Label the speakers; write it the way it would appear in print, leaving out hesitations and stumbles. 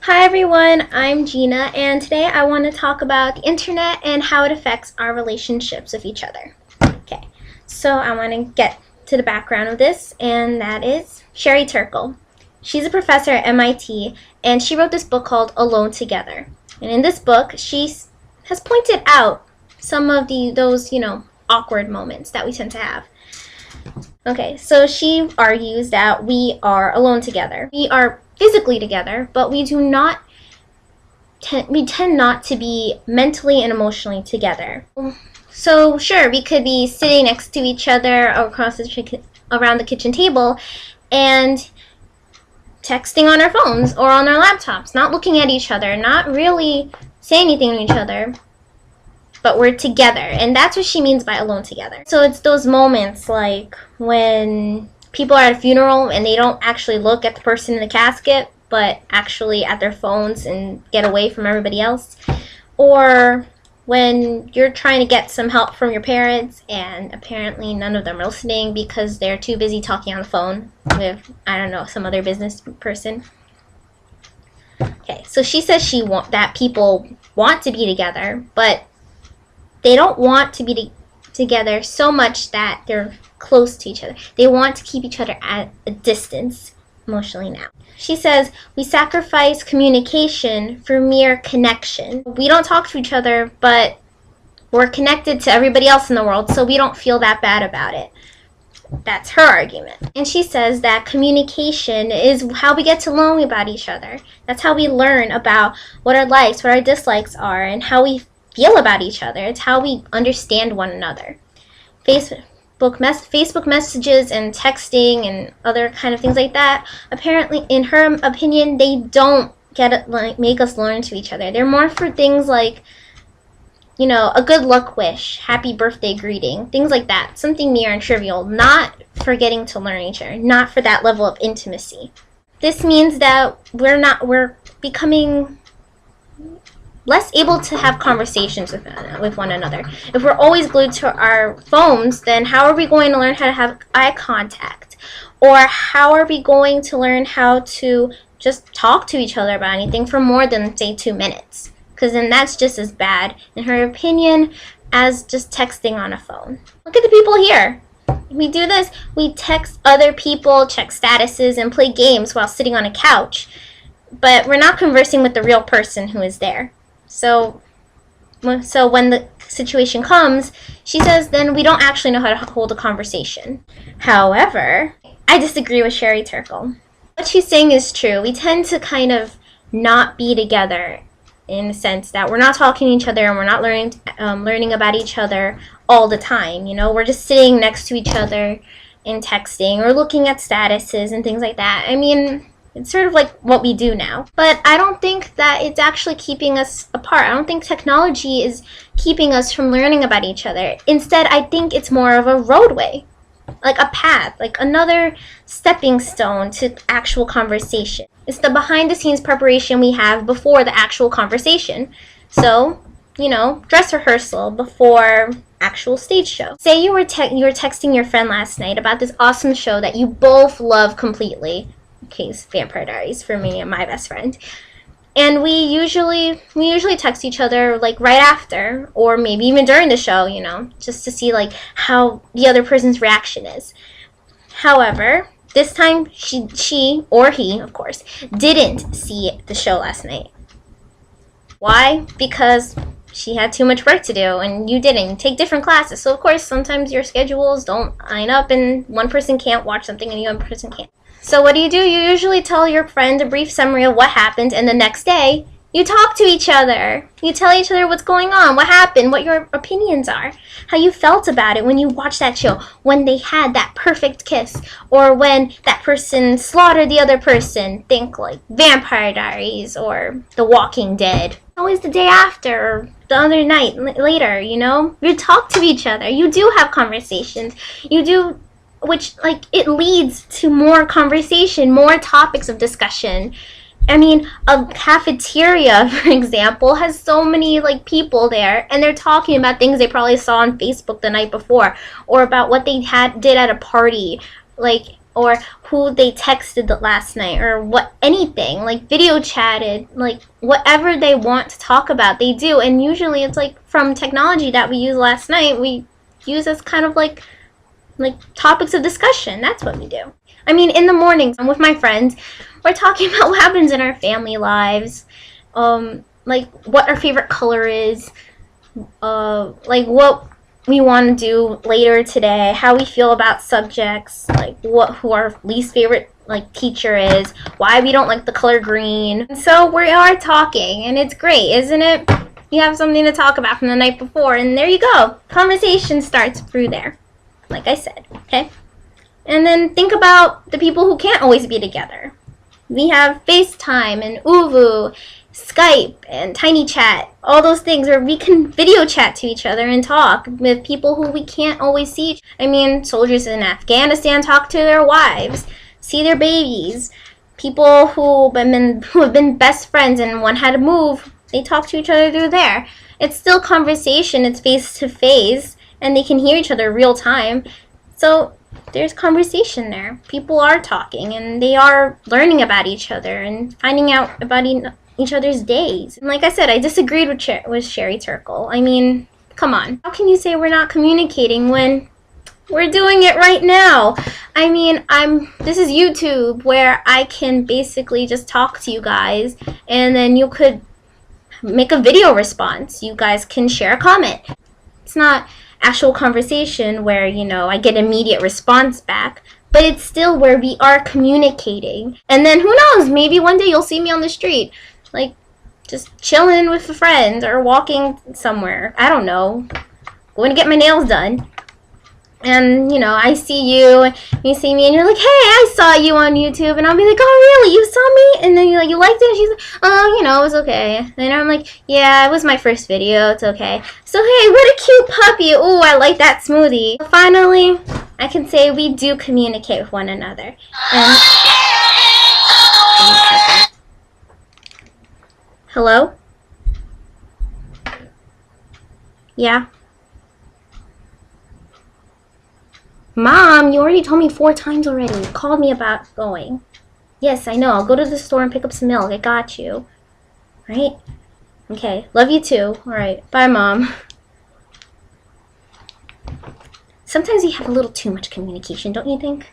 Speaker 1: Hi everyone, I'm Gina, and today I want to talk about the internet and how it affects our relationships with each other. Okay, so I want to get to the background of this, and that is Sherry Turkle. She's a professor at MIT, and she wrote this book called Alone Together. And in this book, she has pointed out some of those awkward moments that we tend to have. Okay, so she argues that we are alone together. We are physically together, but we tend not to be mentally and emotionally together. So sure, we could be sitting next to each other around the kitchen table and texting on our phones or on our laptops, not looking at each other, not really saying anything to each other, but we're together. And that's what she means by alone together. So it's those moments like when people are at a funeral and they don't actually look at the person in the casket, but actually at their phones and get away from everybody else. Or when you're trying to get some help from your parents and apparently none of them are listening because they're too busy talking on the phone with, I don't know, some other business person. Okay, so she says that people want to be together, but they don't want to be together so much that they're close to each other. They want to keep each other at a distance emotionally now. She says we sacrifice communication for mere connection. We don't talk to each other, but we're connected to everybody else in the world, so we don't feel that bad about it. That's her argument. And she says that communication is how we get to learn about each other. That's how we learn about what our likes, what our dislikes are, and how we feel about each other. It's how we understand one another. Facebook messages and texting and other kind of things like that, apparently, in her opinion, they don't make us learn to each other. They're more for things like, a good luck wish, happy birthday greeting, things like that. Something mere and trivial, not for getting to learn each other, not for that level of intimacy. This means that we're becoming less able to have conversations with one another. If we're always glued to our phones, then how are we going to learn how to have eye contact? Or how are we going to learn how to just talk to each other about anything for more than, say, 2 minutes? Because then that's just as bad, in her opinion, as just texting on a phone. Look at the people here. We do this. We text other people, check statuses, and play games while sitting on a couch. But we're not conversing with the real person who is there. So when the situation comes, she says, then we don't actually know how to hold a conversation. However, I disagree with Sherry Turkle. What she's saying is true. We tend to kind of not be together in the sense that we're not talking to each other and we're not learning about each other all the time. We're just sitting next to each other and texting or looking at statuses and things like that. I mean, it's sort of like what we do now. But I don't think that it's actually keeping us apart. I don't think technology is keeping us from learning about each other. Instead, I think it's more of a roadway, like a path, like another stepping stone to actual conversation. It's the behind-the-scenes preparation we have before the actual conversation. So, dress rehearsal before actual stage show. Say you were texting your friend last night about this awesome show that you both love completely. Case Vampire Diaries for me and my best friend, and we usually text each other like right after, or maybe even during the show, just to see like how the other person's reaction is. However, this time she or he, of course, didn't see the show last night. Why? Because she had too much work to do and you didn't. You take different classes, so of course sometimes your schedules don't line up and one person can't watch something and the other person can't. So what do? You usually tell your friend a brief summary of what happened, and the next day, you talk to each other. You tell each other what's going on, what happened, what your opinions are, how you felt about it when you watched that show, when they had that perfect kiss, or when that person slaughtered the other person. Think like Vampire Diaries or The Walking Dead. Always the day after, or the other night later, You talk to each other. You do have conversations. You do, which, it leads to more conversation, more topics of discussion. I mean, a cafeteria, for example, has so many, people there, and they're talking about things they probably saw on Facebook the night before, or about what they did at a party. or who they texted last night, or anything, like video chatted, like whatever they want to talk about, they do. And usually it's like from technology that we used last night, we use as kind of like topics of discussion. That's what we do. I mean, in the mornings, I'm with my friends, we're talking about what happens in our family lives, like what our favorite color is, like what we want to do later today, how we feel about subjects, like who our least favorite like teacher is, why we don't like the color green. And so we are talking, and it's great, isn't it? You have something to talk about from the night before, and there you go. Conversation starts through there, like I said, okay? And then think about the people who can't always be together. We have FaceTime and Oovoo, Skype and Tiny Chat, all those things where we can video chat to each other and talk with people who we can't always see. I mean, soldiers in Afghanistan talk to their wives, see their babies. People who have been best friends and one had to move, they talk to each other through there. It's still conversation, it's face to face, and they can hear each other real time. So there's conversation there. People are talking, and they are learning about each other and finding out about each other's days. And like I said, I disagreed with Sherry Turkle. I mean, come on. How can you say we're not communicating when we're doing it right now? I mean, this is YouTube, where I can basically just talk to you guys, and then you could make a video response. You guys can share a comment. It's not actual conversation where, you know, I get immediate response back, but it's still where we are communicating. And then who knows, maybe one day you'll see me on the street, like just chilling with a friend or walking somewhere, I don't know, going to get my nails done, and you know, I see you and you see me and you're like, hey, I saw you on YouTube, and I'll be like, oh really, you saw me? And then you're like, you liked it? And she's like, oh, you know, it was okay. And I'm like, yeah, it was my first video, it's okay. So hey, what a cute puppy. Ooh, I like that smoothie. Finally, I can say we do communicate with one another. And hello? Yeah? Mom, you already told me 4 times already. You called me about going. Yes, I know. I'll go to the store and pick up some milk. I got you. Right? Okay. Love you too. Alright. Bye, Mom. Sometimes we have a little too much communication, don't you think?